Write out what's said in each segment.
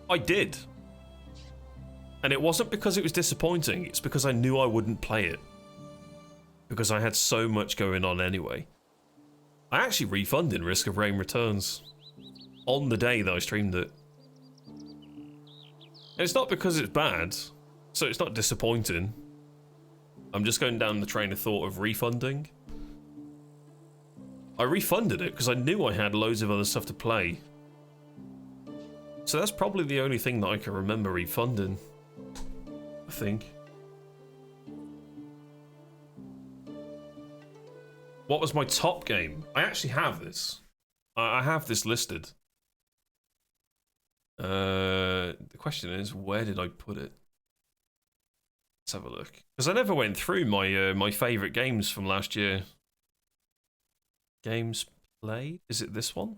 I did. And it wasn't because it was disappointing, it's because I knew I wouldn't play it. Because I had so much going on anyway. I actually refunded Risk of Rain Returns on the day that I streamed it. And it's not because it's bad, so it's not disappointing. I'm just going down the train of thought of refunding. I refunded it because I knew I had loads of other stuff to play. So that's probably the only thing that I can remember refunding, I think. What was my top game? I actually have this. I have this listed. The question is, where did I put it? Let's have a look. Because I never went through my my favourite games from last year. Games played? Is it this one?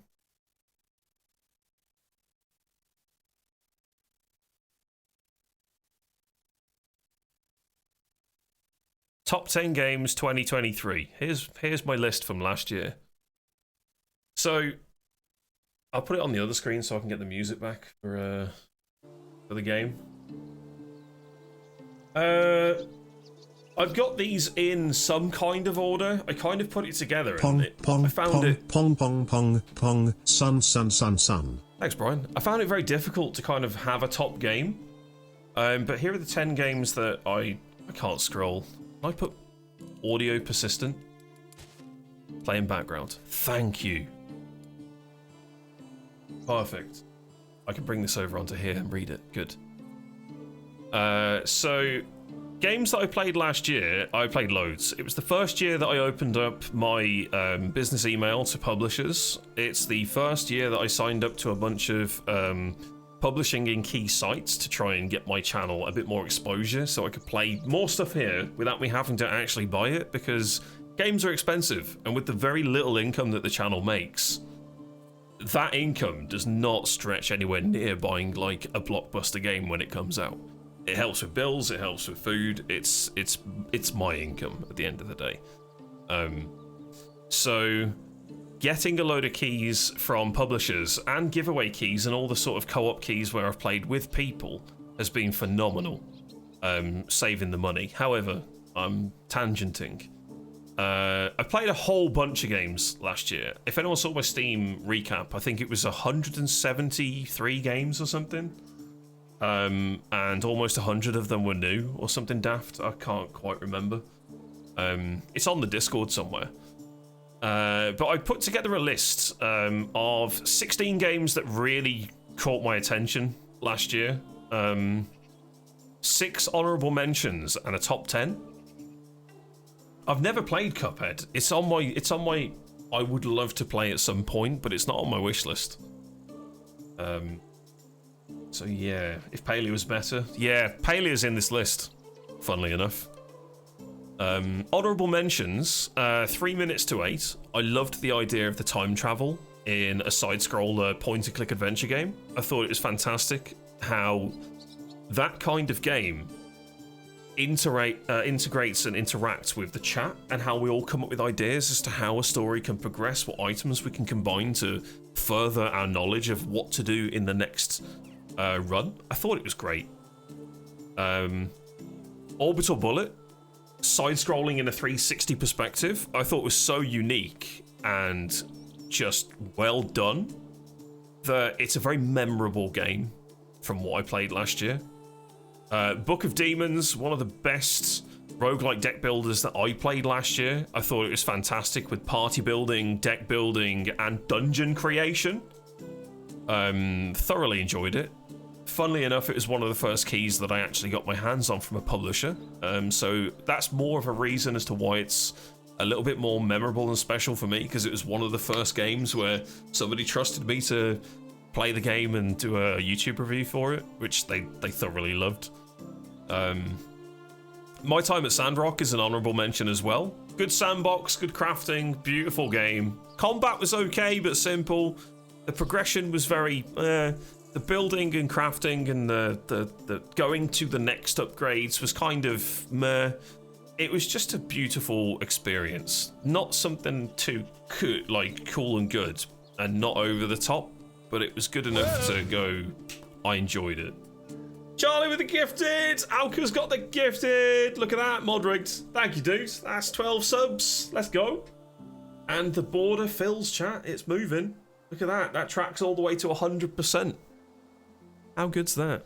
Top 10 games 2023. Here's my list from last year. So I'll put it on the other screen so I can get the music back for the game. I've got these in some kind of order. I kind of put it together. Pong, and pong, I found pong, it. pong, pong, pong, pong, sun, sun, sun, sun. Thanks, Brian. I found it very difficult to kind of have a top game. But here are the 10 games that I can't scroll. I put audio persistent. Play in background. Thank you. Perfect. I can bring this over onto here and read it. Good. So, games that I played last year, I played loads. It was the first year that I opened up my business email to publishers. It's the first year that I signed up to a bunch of publishing in key sites to try and get my channel a bit more exposure so I could play more stuff here without me having to actually buy it, because games are expensive, and with the very little income that the channel makes, that income does not stretch anywhere near buying like a blockbuster game when it comes out. It helps with bills, it helps with food, it's my income at the end of the day. So getting a load of keys from publishers and giveaway keys and all the sort of co-op keys where I've played with people has been phenomenal, saving the money. However, I'm tangenting. I played a whole bunch of games last year. If anyone saw my Steam recap, I think it was 173 games or something. And almost 100 of them were new or something daft. I can't quite remember. It's on the Discord somewhere. But I put together a list of 16 games that really caught my attention last year. 6 honorable mentions and a top 10. I've never played Cuphead. It's on my I would love to play at some point, but it's not on my wish list. So yeah, if Paleo was better. Yeah, Paleo's in this list, funnily enough. Honorable mentions, 3 minutes to 8. I loved the idea of the time travel in a side-scroller point-and-click adventure game. I thought it was fantastic how that kind of game integrates and interacts with the chat, and how we all come up with ideas as to how a story can progress, what items we can combine to further our knowledge of what to do in the next run. I thought it was great. Orbital Bullet, side-scrolling in a 360 perspective, I thought was so unique and just well done that it's a very memorable game from what I played last year. Book of Demons, one of the best roguelike deck builders that I played last year. I thought it was fantastic with party building, deck building, and dungeon creation. Thoroughly enjoyed it. Funnily enough, it was one of the first keys that I actually got my hands on from a publisher. So that's more of a reason as to why it's a little bit more memorable and special for me, because it was one of the first games where somebody trusted me to play the game and do a YouTube review for it, which they thoroughly loved. My Time at Sandrock is an honorable mention as well. Good sandbox, good crafting, beautiful game. Combat was okay but simple. The progression was very the building and crafting and the going to the next upgrades was kind of meh. It was just a beautiful experience. Not something too cool and good, and not over the top, but it was good enough to go I enjoyed it. Charlie with the gifted! Alka's got the gifted! Look at that, Modrigged. Thank you, dude. That's 12 subs. Let's go. And the border fills, chat. It's moving. Look at that. That tracks all the way to 100%. How good's that?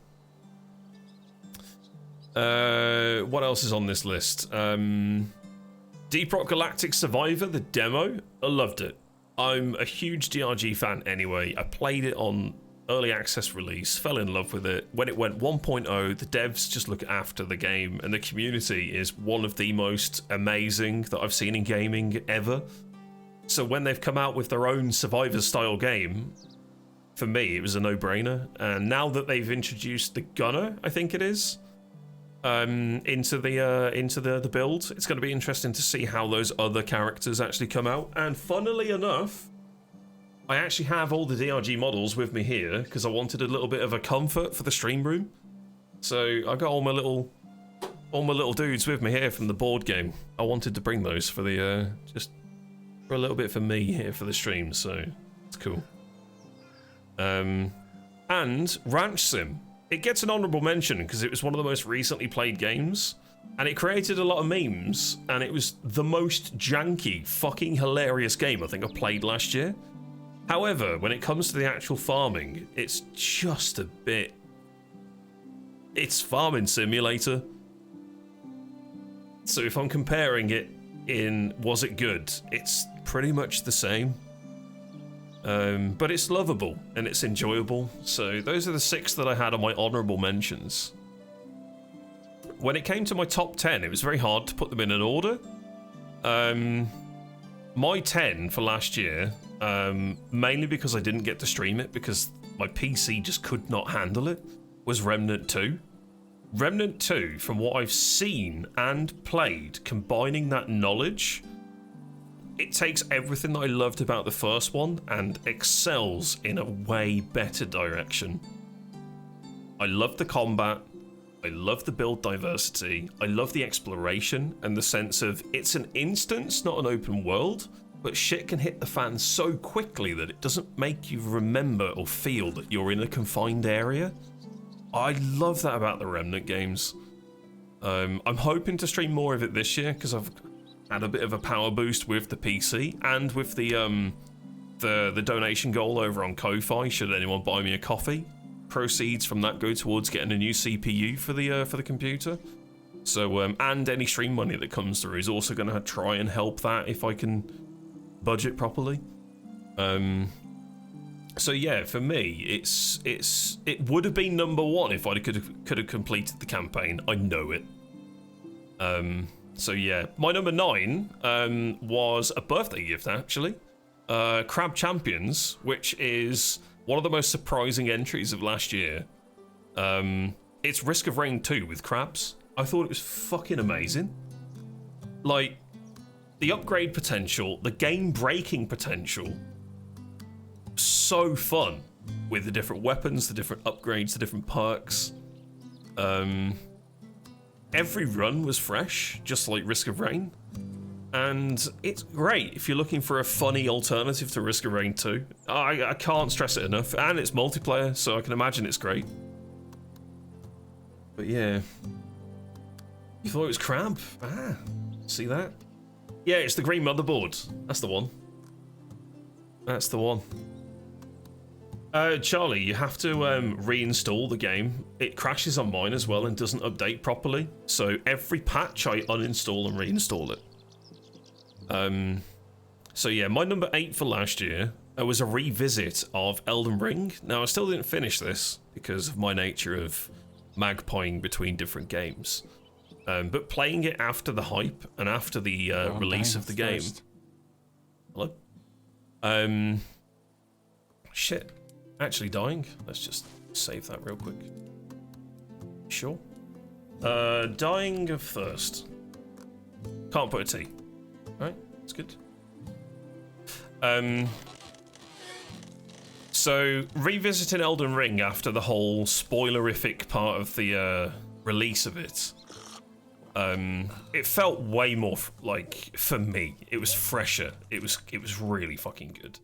What else is on this list? Deep Rock Galactic Survivor, the demo. I loved it. I'm a huge DRG fan anyway. I played it on early access release, fell in love with it. When it went 1.0, the devs just look after the game, and the community is one of the most amazing that I've seen in gaming ever. So when they've come out with their own Survivor-style game, for me, it was a no-brainer. And now that they've introduced the Gunner, I think it is, into the build, it's going to be interesting to see how those other characters actually come out. And funnily enough, I actually have all the DRG models with me here because I wanted a little bit of a comfort for the stream room. So I got all my little dudes with me here from the board game. I wanted to bring those for the just for a little bit for me here for the stream. So it's cool. And Ranch Sim. It gets an honourable mention because it was one of the most recently played games, and it created a lot of memes, and it was the most janky, fucking hilarious game I think I played last year. However, when it comes to the actual farming, it's just a bit... It's Farming Simulator. So if I'm comparing it in was it good, it's pretty much the same. But it's lovable and it's enjoyable. So those are the 6 that I had on my honourable mentions. When it came to my top 10, it was very hard to put them in an order. My 10 for last year, mainly because I didn't get to stream it because my PC just could not handle it, was Remnant 2. Remnant 2, from what I've seen and played, combining that knowledge, it takes everything that I loved about the first one and excels in a way better direction. I love the combat, I love the build diversity, I love the exploration and the sense of it's an instance, not an open world, but shit can hit the fan so quickly that it doesn't make you remember or feel that you're in a confined area. I love that about the Remnant games. I'm hoping to stream more of it this year because I've had a bit of a power boost with the PC and with the donation goal over on Ko-Fi. Should anyone buy me a coffee, proceeds from that go towards getting a new CPU for the computer. So and any stream money that comes through is also going to try and help that if I can budget properly. So yeah, for me, it would have been number 1 if I could have completed the campaign. I know it. So yeah, my number 9 was a birthday gift actually. Crab Champions, which is one of the most surprising entries of last year. It's Risk of Rain 2 with crabs. I thought it was fucking amazing. Like, the upgrade potential, the game-breaking potential, so fun with the different weapons, the different upgrades, the different perks. Every run was fresh, just like Risk of Rain. And it's great if you're looking for a funny alternative to Risk of Rain 2. I can't stress it enough. And it's multiplayer, so I can imagine it's great. But yeah. You thought it was Crab? Ah, see that? Yeah, it's the green motherboard. That's the one. That's the one. Charlie, you have to reinstall the game. It crashes on mine as well and doesn't update properly. So every patch I uninstall and reinstall it. So yeah, my number 8 for last year was a revisit of Elden Ring. Now I still didn't finish this because of my nature of magpieing between different games. But playing it after the hype and after the release of the game. Hello? Shit. Actually dying. Let's just save that real quick. Sure. Dying of thirst. Can't put a T. Right, that's good. So revisiting Elden Ring after the whole spoilerific part of the release of it. It felt way more like, for me, it was fresher. It was really fucking good.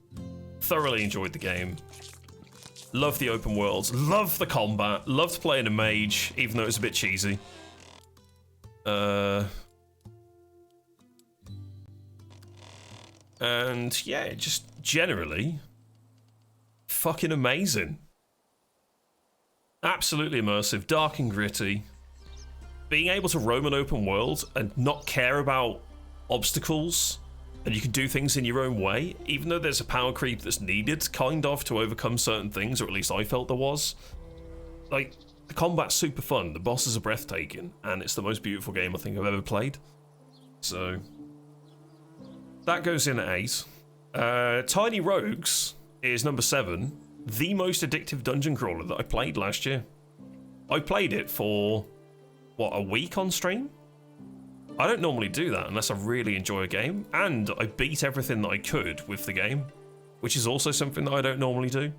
Thoroughly enjoyed the game. Love the open worlds. Love the combat. Loved playing a mage, even though it was a bit cheesy. And yeah, just generally fucking amazing. Absolutely immersive, dark and gritty. Being able to roam an open world and not care about obstacles, and you can do things in your own way, even though there's a power creep that's needed, kind of, to overcome certain things, or at least I felt there was. Like, the combat's super fun, the bosses are breathtaking, and it's the most beautiful game I think I've ever played. So, that goes in at 8. Tiny Rogues is number 7, the most addictive dungeon crawler that I played last year. I played it for, what, a week on stream? I don't normally do that unless I really enjoy a game, and I beat everything that I could with the game, which is also something that I don't normally do.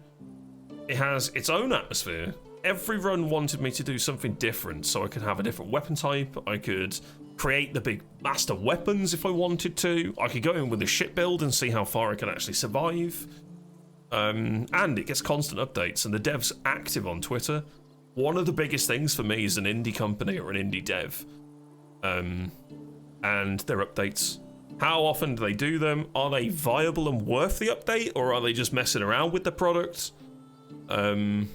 It has its own atmosphere. Every run wanted me to do something different, so I could have a different weapon type, I could create the big master weapons if I wanted to, I could go in with a shit build and see how far I could actually survive. And it gets constant updates, and the dev's active on Twitter. One of the biggest things for me is an indie company or an indie dev. And their updates. How often do they do them? Are they viable and worth the update, or are they just messing around with the product? And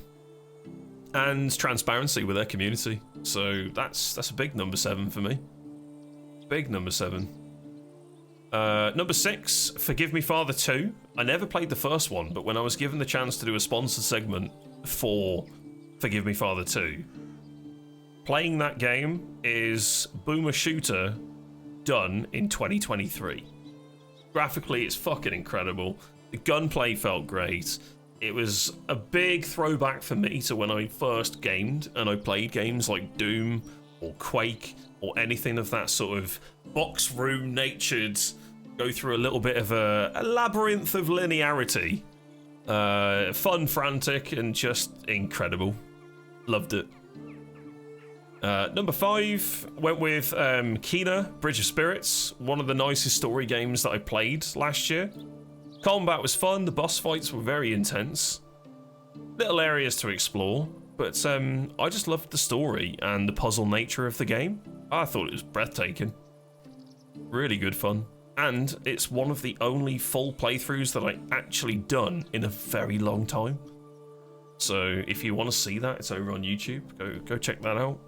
transparency with their community. So that's a big number 7 for me. Big number 7. Number 6, Forgive Me Father 2. I never played the first one, but when I was given the chance to do a sponsored segment for Forgive Me Father 2, playing that game is Boomer Shooter done in 2023. Graphically, it's fucking incredible. The gunplay felt great. It was a big throwback for me to when I first gamed and I played games like Doom or Quake or anything of that sort of box room natured, go through a little bit of a labyrinth of linearity. Fun, frantic, and just incredible. Loved it. Number 5, went with Kena, Bridge of Spirits, one of the nicest story games that I played last year. Combat was fun, the boss fights were very intense. Little areas to explore, but I just loved the story and the puzzle nature of the game. I thought it was breathtaking. Really good fun. And it's one of the only full playthroughs that I actually done in a very long time. So if you want to see that, it's over on YouTube. Go check that out.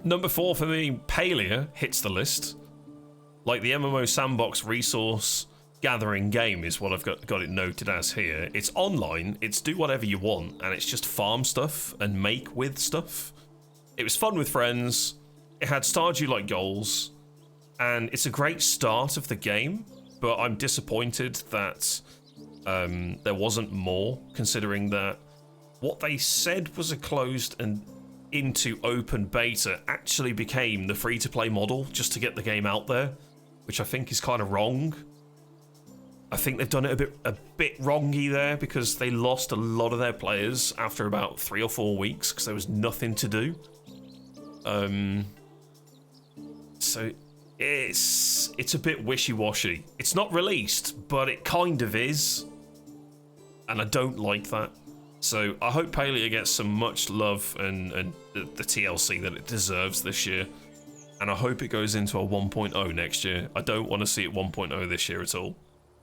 Number 4 for me, Palia hits the list. Like the MMO sandbox resource gathering game is what I've got it noted as here. It's online, it's do whatever you want, and it's just farm stuff and make with stuff. It was fun with friends, it had Stardew-like goals, and it's a great start of the game, but I'm disappointed that there wasn't more, considering that what they said was a closed and into open beta actually became the free-to-play model just to get the game out there, which I think is kind of wrong. I think they've done it a bit wrongy there because they lost a lot of their players after about 3 or 4 weeks because there was nothing to do. So it's a bit wishy-washy. It's not released, but it kind of is, and I don't like that. So I hope Palia gets some much love and the TLC that it deserves this year. And I hope it goes into a 1.0 next year. I don't want to see it 1.0 this year at all.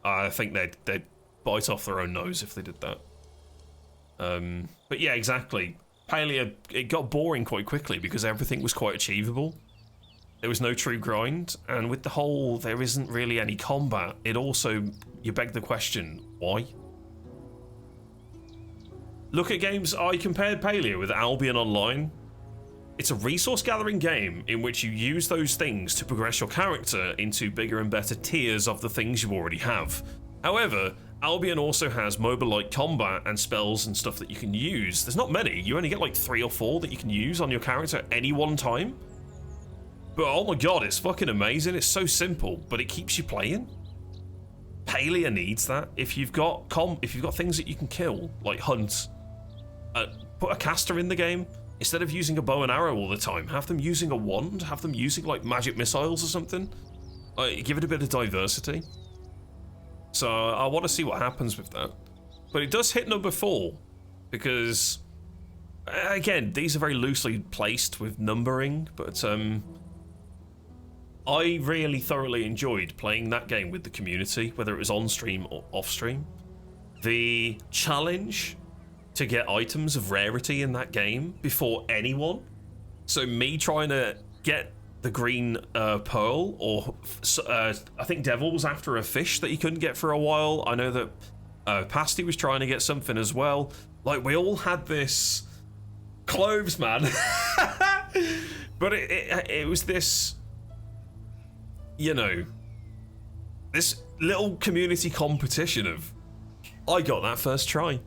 I think they'd bite off their own nose if they did that. But yeah, exactly. Palia, it got boring quite quickly because everything was quite achievable. There was no true grind. And with the whole, there isn't really any combat, it also, you beg the question, why? Look at games, I compared Palia with Albion Online. It's a resource gathering game in which you use those things to progress your character into bigger and better tiers of the things you already have. However, Albion also has MOBA-like combat and spells and stuff that you can use. There's not many, you only get like 3 or 4 that you can use on your character at any one time. But oh my god, it's fucking amazing, it's so simple, but it keeps you playing. Palia needs that. If you've got things that you can kill, like hunt, put a caster in the game. Instead of using a bow and arrow all the time, have them using a wand, have them using like magic missiles or something. Give it a bit of diversity. So I want to see what happens with that. But it does hit number 4 because, again, these are very loosely placed with numbering, but I really thoroughly enjoyed playing that game with the community, whether it was on stream or off stream. The challenge to get items of rarity in that game before anyone. So me trying to get the green pearl, or I think Devil was after a fish that he couldn't get for a while. I know that Toasty was trying to get something as well. Like, we all had this cloves, man. But it was this, you know, this little community competition of, I got that first try.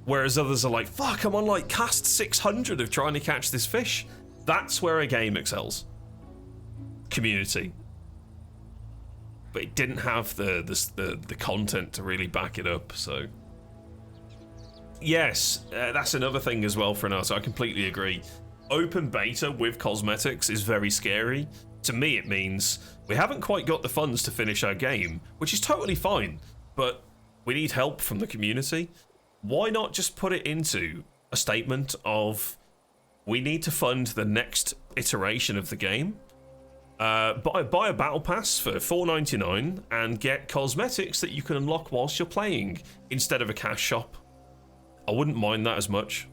Whereas others are like, fuck, I'm on like cast 600 of trying to catch this fish. That's where a game excels. Community. But it didn't have the content to really back it up, so. Yes, that's another thing as well for now, so I completely agree. Open beta with cosmetics is very scary. To me, it means we haven't quite got the funds to finish our game, which is totally fine, but we need help from the community. Why not just put it into a statement of, we need to fund the next iteration of the game, buy a battle pass for $4.99 and get cosmetics that you can unlock whilst you're playing instead of a cash shop. I wouldn't mind that as much.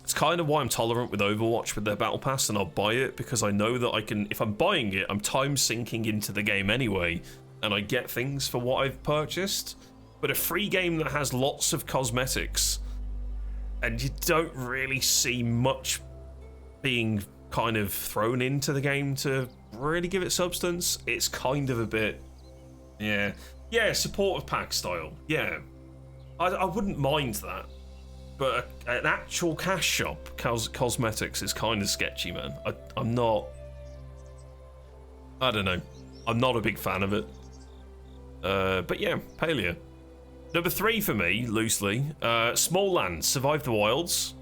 It's kind of why I'm tolerant with Overwatch with their battle pass, and I'll buy it because I know that I can, if I'm buying it, I'm time sinking into the game anyway, and I get things for what I've purchased. But a free game that has lots of cosmetics and you don't really see much being kind of thrown into the game to really give it substance, it's kind of a bit, yeah, supportive pack style, yeah. I wouldn't mind that, but an actual cash shop cosmetics is kind of sketchy, man. I'm not, I don't know, I'm not a big fan of it. But yeah, Palia. Number 3 for me, loosely, Small Lands, Survive the Wilds.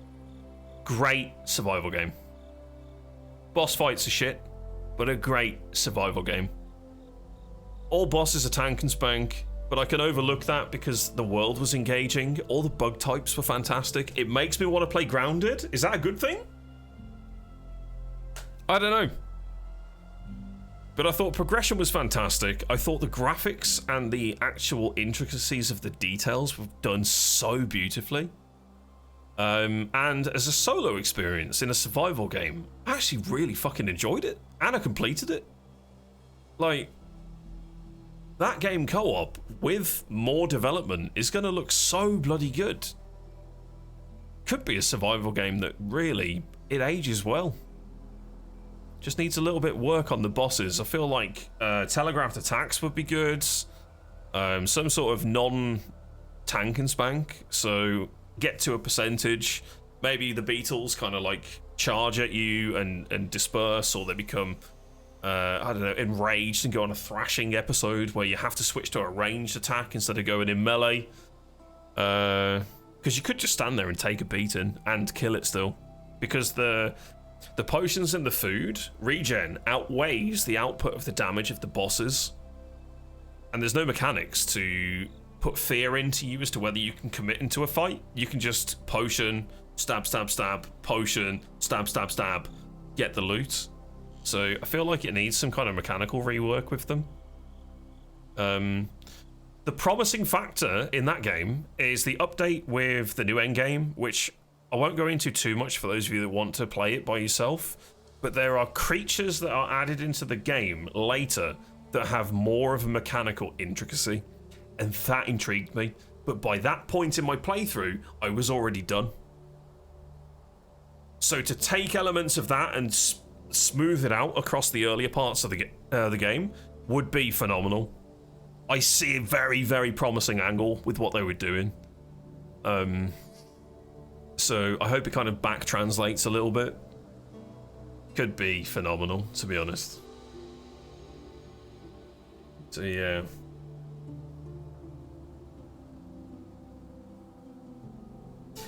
Great survival game. Boss fights are shit, but a great survival game. All bosses are tank and spank, but I can overlook that because the world was engaging. All the bug types were fantastic. It makes me want to play Grounded. Is that a good thing? I don't know. But I thought progression was fantastic. I thought the graphics and the actual intricacies of the details were done so beautifully. And as a solo experience in a survival game, I actually really fucking enjoyed it. And I completed it. Like, that game co-op with more development is going to look so bloody good. Could be a survival game that really, it ages well. Just needs a little bit of work on the bosses. I feel like telegraphed attacks would be good. Some sort of non-tank and spank. So get to a percentage. Maybe the beetles kind of like charge at you and disperse, or they become, I don't know, enraged and go on a thrashing episode where you have to switch to a ranged attack instead of going in melee. Because you could just stand there and take a beating and kill it still. Because the potions and the food regen outweighs the output of the damage of the bosses. And there's no mechanics to put fear into you as to whether you can commit into a fight. You can just potion, stab, stab, stab, potion, stab, stab, stab, get the loot. So I feel like it needs some kind of mechanical rework with them. The promising factor in that game is the update with the new endgame, which I won't go into too much for those of you that want to play it by yourself, but there are creatures that are added into the game later that have more of a mechanical intricacy, and that intrigued me. But by that point in my playthrough, I was already done. So to take elements of that and smooth it out across the earlier parts of the game would be phenomenal. I see a very, very promising angle with what they were doing. So I hope it kind of back translates a little bit. Could be phenomenal, to be honest. So yeah.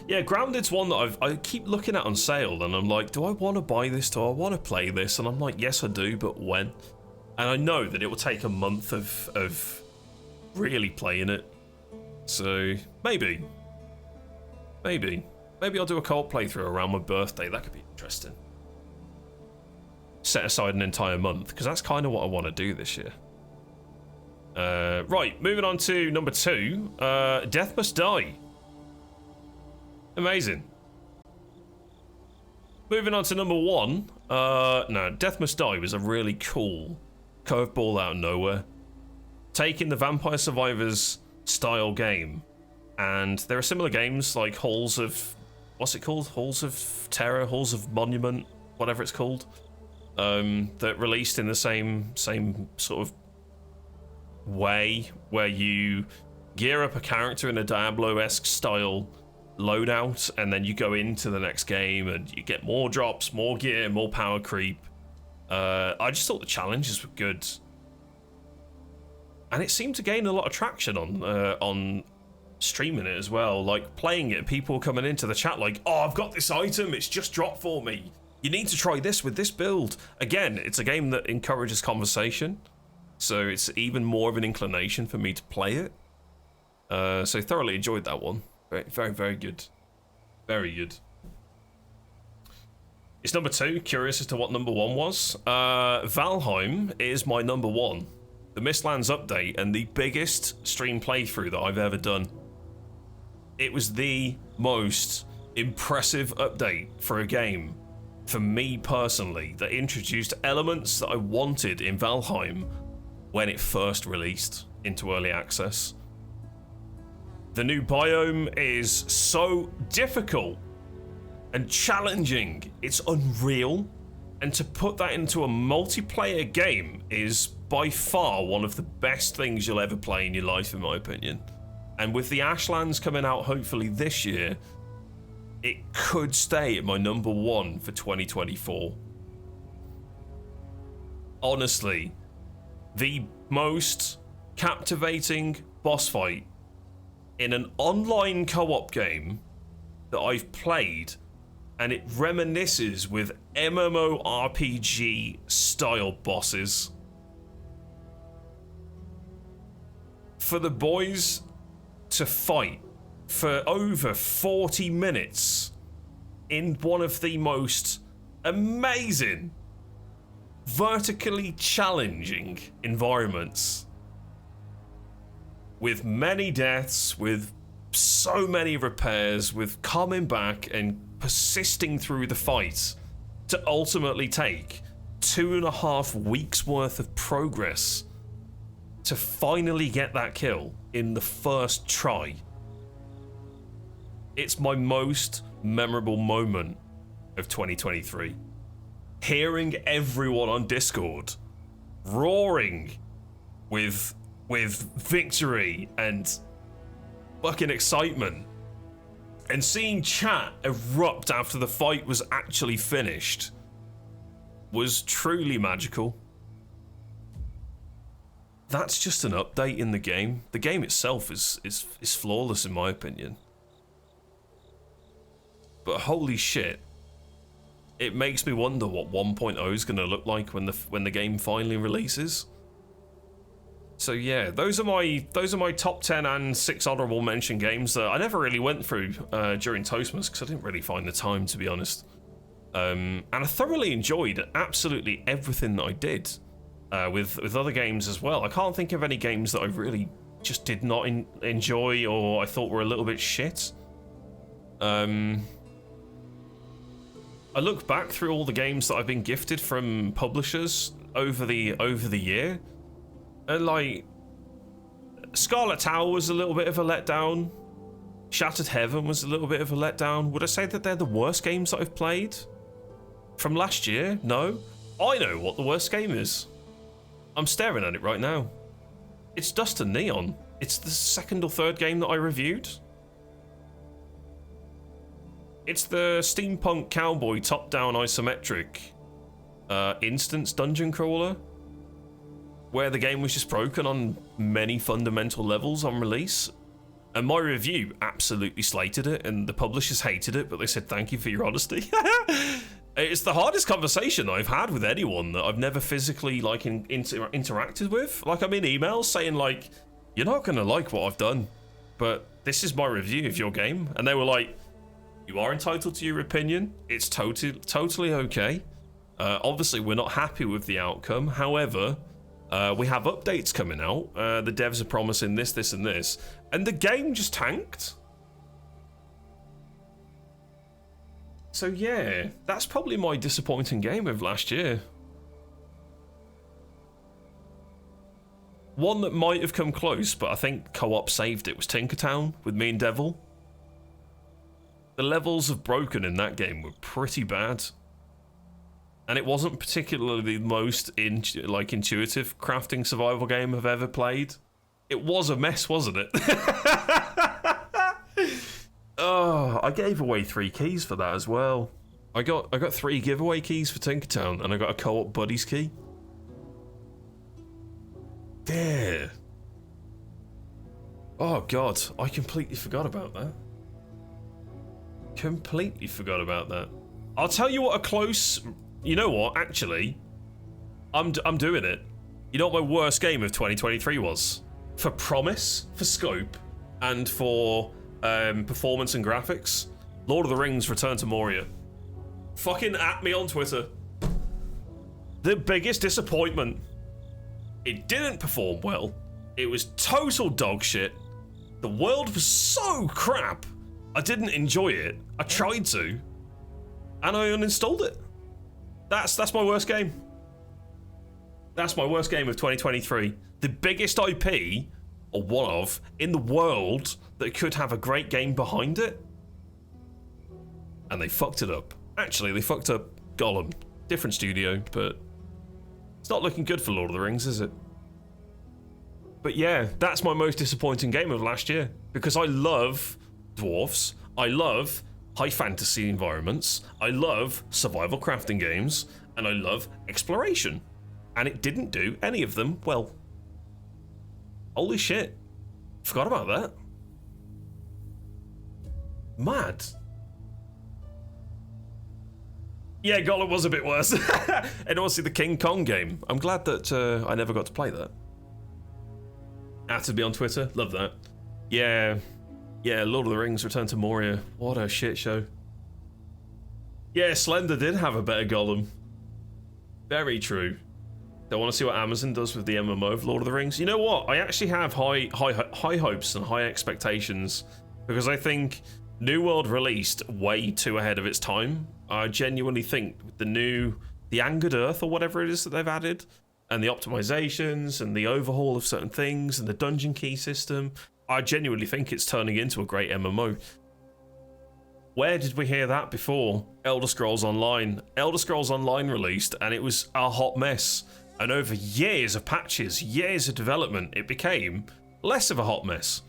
Yeah, Grounded's one that I keep looking at on sale, and I'm like, do I want to buy this? Do I want to play this? And I'm like, yes, I do, but when? And I know that it will take a month of really playing it So maybe I'll do a co-op playthrough around my birthday. That could be interesting. Set aside an entire month, because that's kind of what I want to do this year. Right, moving on to number 2. Death Must Die. Amazing. Moving on to number 1. No, Death Must Die was a really cool curveball out of nowhere. Taking the Vampire Survivors style game, and there are similar games like Halls of... What's it called? Halls of Terror? Halls of Monument? Whatever it's called. That released in the same sort of way, where you gear up a character in a Diablo-esque style loadout, and then you go into the next game and you get more drops, more gear, more power creep. I just thought the challenges were good, and it seemed to gain a lot of traction on streaming it as well. Like playing it, people coming into the chat like, "Oh, I've got this item, it's just dropped for me. You need to try this with this build." Again, it's a game that encourages conversation, so it's even more of an inclination for me to play it. So thoroughly enjoyed that one. Very, very, very good. Very good. It's number 2. Curious as to what number 1 was. Valheim is my number 1. The Mistlands update, and the biggest stream playthrough that I've ever done. It was the most impressive update for a game, for me personally, that introduced elements that I wanted in Valheim when it first released into early access. The new biome is so difficult and challenging, it's unreal, and to put that into a multiplayer game is by far one of the best things you'll ever play in your life, in my opinion. And with the Ashlands coming out hopefully this year, it could stay at my number 1 for 2024. Honestly, the most captivating boss fight in an online co-op game that I've played, and it reminisces with MMORPG style bosses. For the boys to fight for over 40 minutes in one of the most amazing, vertically challenging environments, with many deaths, with so many repairs, with coming back and persisting through the fight, to ultimately take 2.5 weeks worth of progress to finally get that kill in the first try. It's my most memorable moment of 2023. Hearing everyone on Discord roaring with victory and fucking excitement, and seeing chat erupt after the fight was actually finished was truly magical. That's just an update in the game. The game itself is flawless in my opinion. But holy shit, it makes me wonder what 1.0 is going to look like when the game finally releases. So yeah, those are my top 10 and 6 honorable mention games that I never really went through during Toastmas, because I didn't really find the time, to be honest. And I thoroughly enjoyed absolutely everything that I did with other games as well. I can't think of any games that I really just did not enjoy or I thought were a little bit shit. I look back through all the games that I've been gifted from publishers over the year, and like Scarlet Tower was a little bit of a letdown. Shattered Heaven was a little bit of a letdown. Would I say that they're the worst games that I've played from last year? No. I know what the worst game is. I'm staring at it right now. It's Dust and Neon. It's the second or third game that I reviewed. It's the steampunk cowboy top-down isometric instance dungeon crawler, where the game was just broken on many fundamental levels on release. And my review absolutely slated it, and the publishers hated it, but they said thank you for your honesty. It's the hardest conversation I've had with anyone that I've never physically like interacted with. Like, I'm in emails saying like, you're not gonna like what I've done. but this is my review of your game. And they were like, you are entitled to your opinion. It's totally okay. Obviously, we're not happy with the outcome. However, we have updates coming out. The devs are promising this, this, and this. And the game just tanked. So yeah, that's probably my disappointing game of last year. One that might have come close, but I think co-op saved it, was Tinkertown with me and Devil. The levels of broken in that game were pretty bad. And it wasn't particularly the most intuitive crafting survival game I've ever played. It was a mess, wasn't it? Oh, I gave away 3 keys for that as well. I got 3 giveaway keys for Tinkertown, and I got a co-op buddies key. Yeah. Oh god, I completely forgot about that. Completely forgot about that. I'll tell you what a close... You know what, actually, I'm doing it. You know what my worst game of 2023 was? For promise, for scope, and for performance and graphics? Lord of the Rings Return to Moria. Fucking at me on Twitter. The biggest disappointment. It didn't perform well. It was total dog shit. The world was so crap. I didn't enjoy it. I tried to. And I uninstalled it. That's my worst game. That's my worst game of 2023. The biggest IP, or one of, in the world that could have a great game behind it. And they fucked it up. Actually, they fucked up Gollum. Different studio, but it's not looking good for Lord of the Rings, is it? But yeah, that's my most disappointing game of last year. Because I love dwarfs. I love high fantasy environments. I love survival crafting games. And I love exploration. And it didn't do any of them well. Holy shit. Forgot about that. Mad. Yeah, Gollum was a bit worse. And also the King Kong game. I'm glad that I never got to play that. Had to be on Twitter. Love that. Yeah. Yeah, Lord of the Rings Return to Moria. What a shit show. Yeah, Slender did have a better Gollum. Very true. I want to see what Amazon does with the MMO of Lord of the Rings. You know what? I actually have high hopes and high expectations because I think New World released way too ahead of its time. I genuinely think the Angered Earth or whatever it is that they've added, and the optimizations and the overhaul of certain things and the dungeon key system, I genuinely think it's turning into a great MMO. Where did we hear that before? Elder Scrolls Online. Elder Scrolls Online released and it was a hot mess. And over years of patches, years of development, it became less of a hot mess.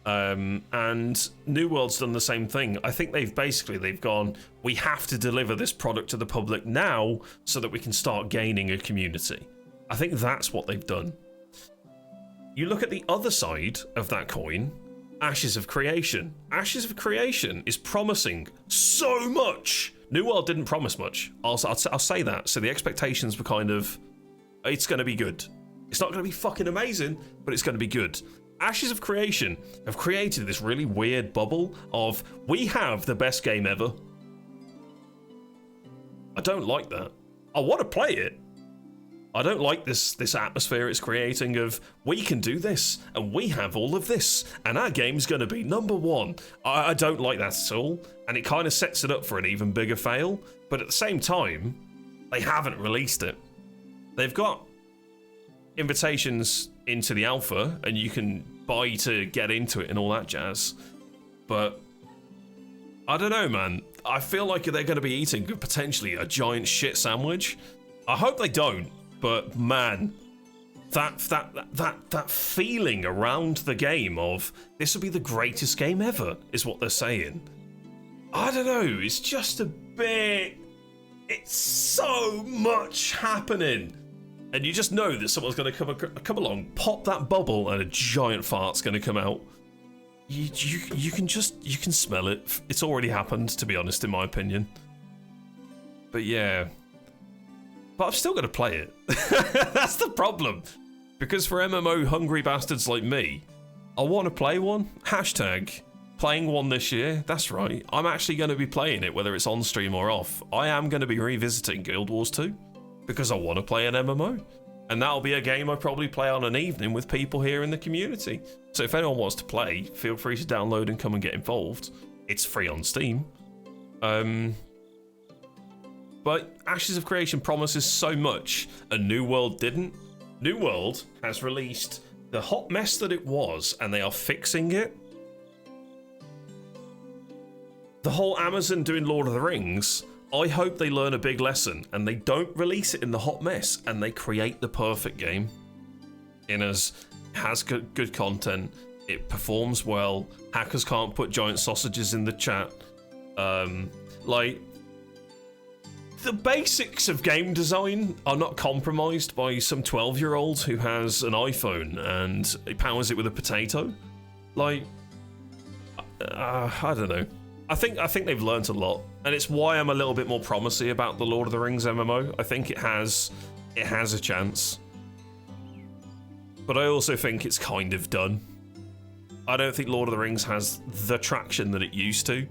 And New World's done the same thing. I think they've gone, we have to deliver this product to the public now so that we can start gaining a community. I think that's what they've done. You look at the other side of that coin, Ashes of Creation. Ashes of Creation is promising so much. New World didn't promise much. I'll say that. So the expectations were kind of, it's going to be good. It's not going to be fucking amazing, but it's going to be good. Ashes of Creation have created this really weird bubble of, we have the best game ever. I don't like that. I want to play it. I don't like this atmosphere it's creating of, we can do this, and we have all of this, and our game's going to be number one. I don't like that at all, and it kind of sets it up for an even bigger fail, but at the same time, they haven't released it. They've got invitations into the alpha, and you can buy to get into it and all that jazz, but I don't know, man. I feel like they're going to be eating potentially a giant shit sandwich. I hope they don't. But man, that feeling around the game of this will be the greatest game ever is what they're saying. I don't know. It's just a bit. It's so much happening, and you just know that someone's going to come along, pop that bubble, and a giant fart's going to come out. You can smell it. It's already happened, to be honest, in my opinion. But yeah. But I'm still going to play it. That's the problem. Because for MMO hungry bastards like me, I want to play one. Hashtag playing one this year. That's right. I'm actually going to be playing it, whether it's on stream or off. I am going to be revisiting Guild Wars 2 because I want to play an MMO. And that'll be a game I probably play on an evening with people here in the community. So if anyone wants to play, feel free to download and come and get involved. It's free on Steam. But Ashes of Creation promises so much, and New World didn't. New World has released the hot mess that it was, and they are fixing it. The whole Amazon doing Lord of the Rings, I hope they learn a big lesson, and they don't release it in the hot mess, and they create the perfect game. In as has good content, it performs well, hackers can't put giant sausages in the chat. Like, the basics of game design are not compromised by some 12-year-old who has an iPhone and he powers it with a potato. Like, I don't know. I think they've learnt a lot, and it's why I'm a little bit more promising about the Lord of the Rings MMO. I think it has a chance, but I also think it's kind of done. I don't think Lord of the Rings has the traction that it used to,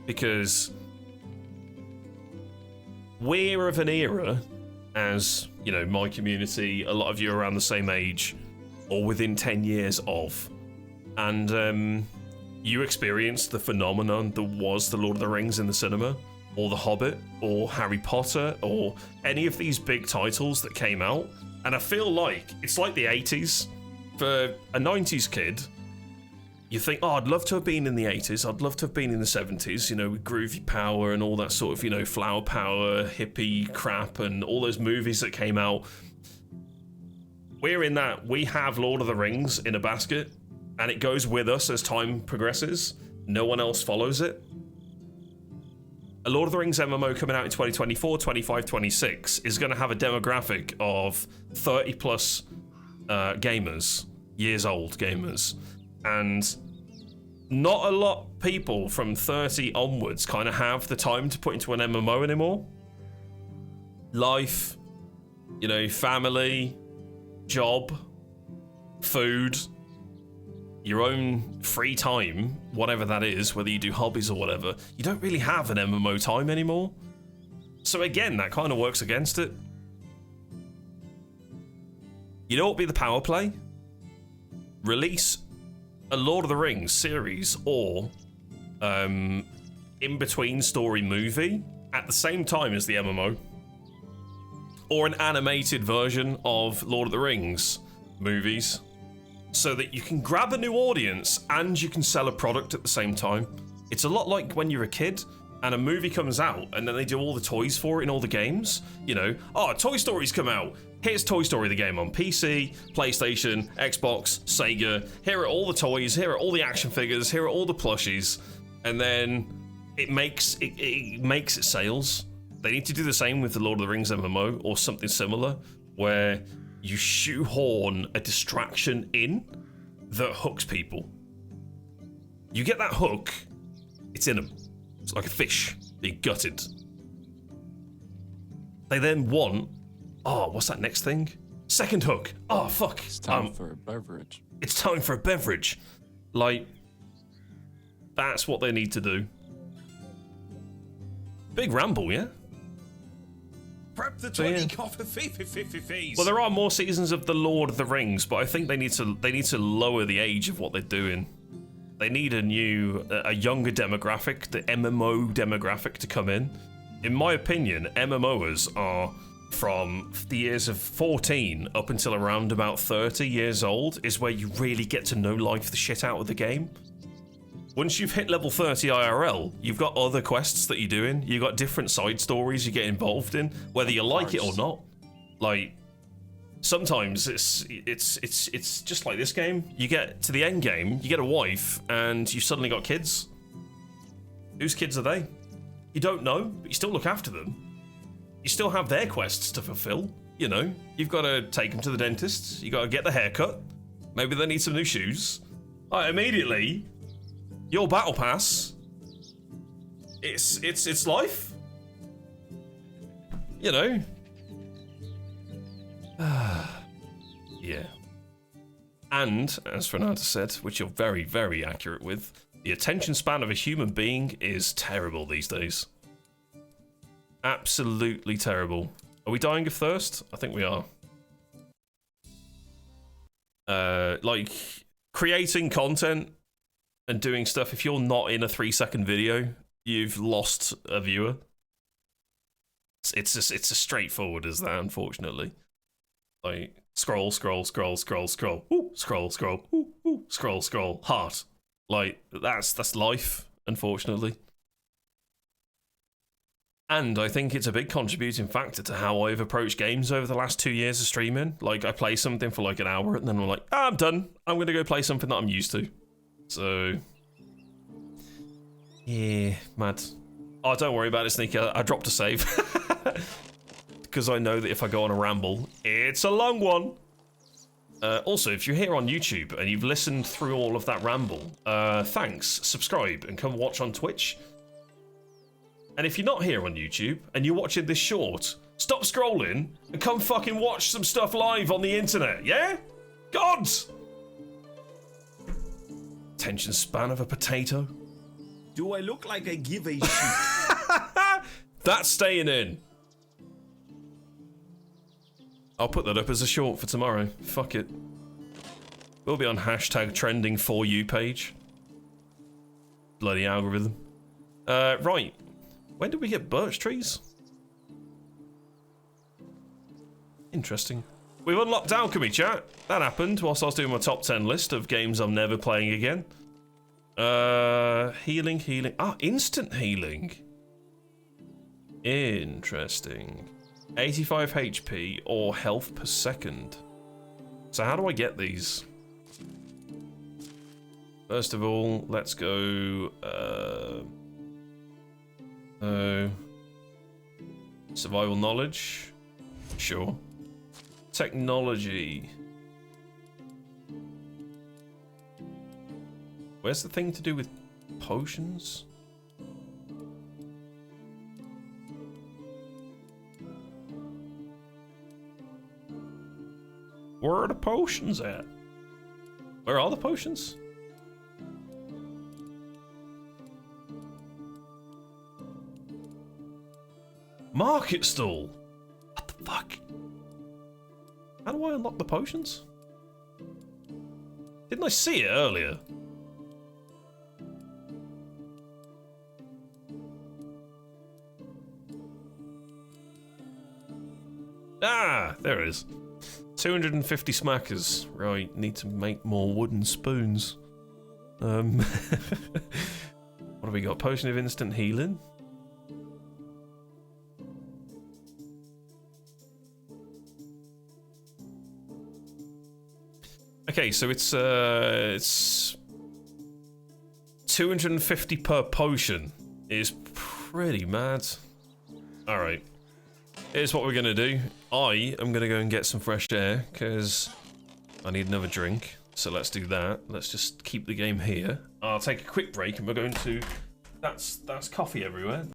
because we're of an era, as you know, my community, a lot of you are around the same age or within 10 years of, and you experienced the phenomenon that was the Lord of the Rings in the cinema, or The Hobbit, or Harry Potter, or any of these big titles that came out. And I feel like it's like the 80s. For a 90s kid, you think, oh, I'd love to have been in the 80s, I'd love to have been in the 70s, you know, with Groovy Power and all that sort of, you know, flower power, hippie crap, and all those movies that came out. We're in that. We have Lord of the Rings in a basket, and it goes with us as time progresses. No one else follows it. A Lord of the Rings MMO coming out in 2024, 25, 26 is going to have a demographic of 30 plus gamers, years old gamers. And not a lot of people from 30 onwards kind of have the time to put into an MMO anymore. Life, you know, family, job, food, your own free time, whatever that is, whether you do hobbies or whatever, you don't really have an MMO time anymore. So again, that kind of works against it. You know what would be the power play? Release a Lord of the Rings series or in-between story movie at the same time as the MMO. Or an animated version of Lord of the Rings movies, so that you can grab a new audience and you can sell a product at the same time. It's a lot like when you're a kid and a movie comes out and then they do all the toys for it in all the games. You know, oh, Toy Story's come out. Here's Toy Story, the game on PC, PlayStation, Xbox, Sega. Here are all the toys, here are all the action figures, here are all the plushies. And then it makes it sales. They need to do the same with the Lord of the Rings MMO or something similar, where you shoehorn a distraction in that hooks people. You get that hook, it's in them. It's like a fish being gutted. They then want, oh, what's that next thing? Second hook. Oh, fuck. It's time for a beverage. It's time for a beverage. Like, that's what they need to do. Big ramble, yeah? Prep the 20 coffee. Well, there are more seasons of The Lord of the Rings, but I think they need to lower the age of what they're doing. They need a younger demographic, the MMO demographic, to come in. In my opinion, MMOers are from the years of 14 up until around about 30 years old is where you really get to know life the shit out of the game. Once you've hit level 30 IRL, you've got other quests that you're doing. You've got different side stories you get involved in, whether you like it or not. Like, sometimes it's just like this game. You get to the end game, you get a wife, and you've suddenly got kids. Whose kids are they? You don't know, but you still look after them. You still have their quests to fulfill. You know, you've got to take them to the dentist. You got to get the haircut. Maybe they need some new shoes. Immediately, your battle pass. It's life. You know. Yeah. And, as Fernanda said, which you're very, very accurate with, the attention span of a human being is terrible these days. Absolutely terrible. Are we dying of thirst? I think we are. Like, creating content and doing stuff, if you're not in a 3-second video, you've lost a viewer. It's as straightforward as that, unfortunately. Like, scroll, scroll, scroll, scroll, scroll, ooh, scroll, scroll, ooh, ooh, scroll, scroll, heart. Like, that's life, unfortunately. And I think it's a big contributing factor to how I've approached games over the last 2 years of streaming. Like, I play something for like an hour, and then I'm like, I'm done. I'm going to go play something that I'm used to. So, yeah, mad. Oh, don't worry about it, Sneaker. I dropped a save. Because I know that if I go on a ramble, it's a long one. Also, if you're here on YouTube and you've listened through all of that ramble, thanks. Subscribe and come watch on Twitch. And if you're not here on YouTube and you're watching this short, stop scrolling and come fucking watch some stuff live on the internet, yeah? Gods! Attention span of a potato. Do I look like I give a shit? That's staying in. I'll put that up as a short for tomorrow. Fuck it. We'll be on hashtag trending for you page. Bloody algorithm. Right. When did we get birch trees? Interesting. We've unlocked alchemy, chat. That happened whilst I was doing my top 10 list of games I'm never playing again. Healing, healing. Ah, instant healing. Interesting. 85 HP or health per second. So how do I get these? First of all, let's go... survival knowledge. Sure. Technology. Where's the thing to do with potions? Where are the potions at? Where are the potions? Market stall. What the fuck? How do I unlock the potions? Didn't I see it earlier? Ah, there it is. 250 smackers. Right, need to make more wooden spoons. What have we got? Potion of instant healing. Okay, so it's 250 per potion. Is pretty mad. All right. Here's what we're gonna do. I am gonna go and get some fresh air because I need another drink. So let's do that. Let's just keep the game here. I'll take a quick break and we're going to. That's coffee everywhere.